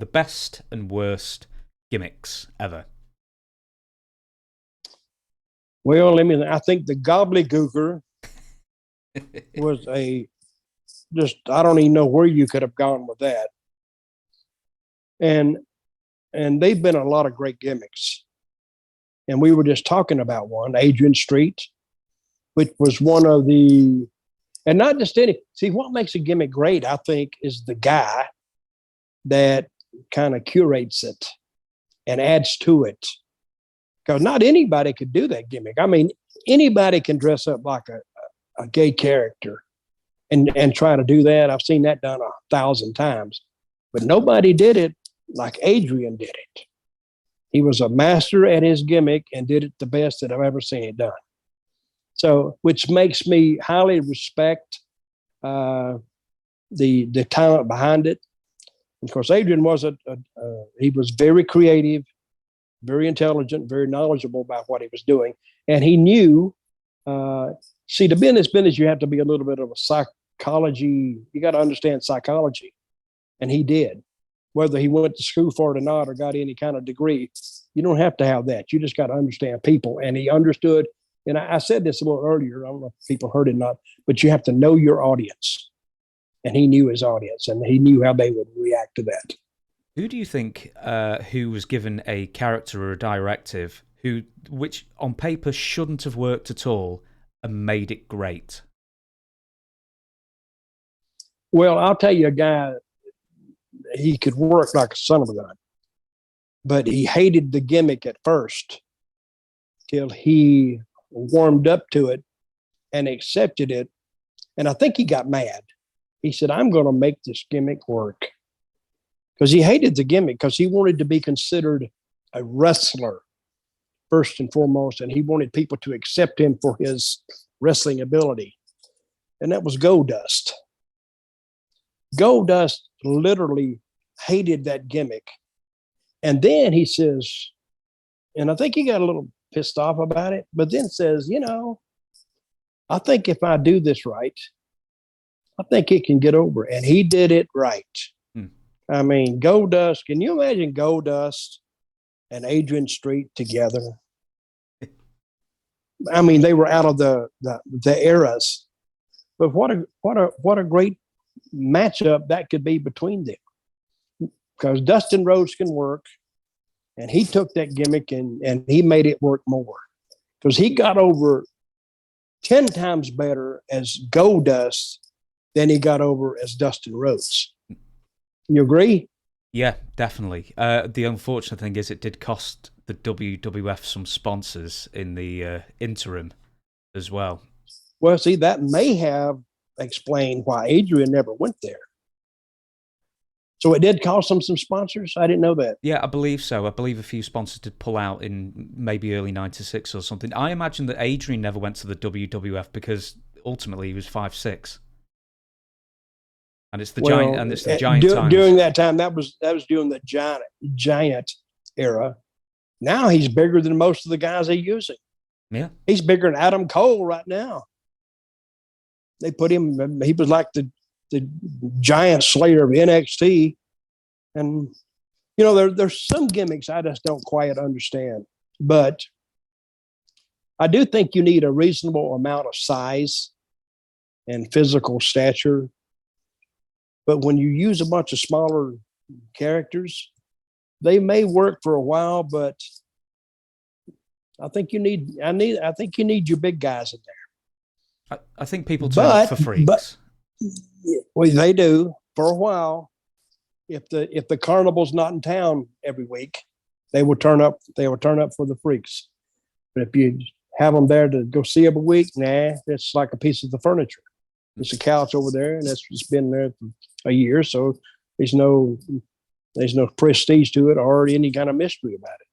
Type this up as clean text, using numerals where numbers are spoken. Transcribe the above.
the best and worst gimmicks ever. Well, I think the gobbledygooker was I don't even know where you could have gone with that. And they've been a lot of great gimmicks. And we were just talking about one, Adrian Street, which was one of the, and not just any, see, what makes a gimmick great, I think, is the guy that kind of curates it and adds to it. Because not anybody could do that gimmick. I mean, anybody can dress up like a gay character and try to do that. I've seen that done 1,000 times. But nobody did it like Adrian did it. He was a master at his gimmick and did it the best that I've ever seen it done. So, which makes me highly respect the talent behind it. Of course, Adrian was he was very creative, very intelligent, very knowledgeable about what he was doing, and he knew. See, to be in this business, you have to be a little bit of a psychology. You got to understand psychology, and he did. Whether he went to school for it or not, or got any kind of degree, you don't have to have that. You just got to understand people, and he understood. And I said this a little earlier. I don't know if people heard it or not, but you have to know your audience. And he knew his audience, and he knew how they would react to that. Who do you think who was given a character or a directive which on paper shouldn't have worked at all and made it great? Well, I'll tell you a guy, he could work like a son of a gun, but he hated the gimmick at first till he warmed up to it and accepted it. And I think he got mad. He said, I'm going to make this gimmick work. Because he hated the gimmick because he wanted to be considered a wrestler first and foremost. And he wanted people to accept him for his wrestling ability. And that was Goldust. Goldust literally hated that gimmick. And then he says, and I think he got a little pissed off about it, but then says, I think if I do this right, I think it can get over. And he did it right. I mean, Goldust, can you imagine Goldust and Adrian Street together? I mean, they were out of the eras. But what a great matchup that could be between them. Because Dustin Rhodes can work, and he took that gimmick and he made it work more. Because he got over 10 times better as Goldust than he got over as Dustin Rhodes. You agree? Yeah, definitely. The unfortunate thing is it did cost the WWF some sponsors in the interim as well. Well, see, that may have explained why Adrian never went there. So it did cost them some sponsors? I didn't know that. Yeah, I believe so. I believe a few sponsors did pull out in maybe early 96 or something. I imagine that Adrian never went to the WWF because ultimately he was 5'6". And it's the giant, and it's the giant times. During that time, that was during the giant era. Now he's bigger than most of the guys they're using. Yeah, he's bigger than Adam Cole right now. They put him. He was like the giant slayer of NXT, and there's some gimmicks I just don't quite understand. But I do think you need a reasonable amount of size and physical stature. But when you use a bunch of smaller characters, they may work for a while, but I think you need your big guys in there. I think people turn up for freaks. Well, they do for a while. If the carnival's not in town every week, they will turn up. They will turn up for the freaks. But if you have them there to go see every week, it's like a piece of the furniture. It's a couch over there, and it's been there for a year, so there's no prestige to it or any kind of mystery about it.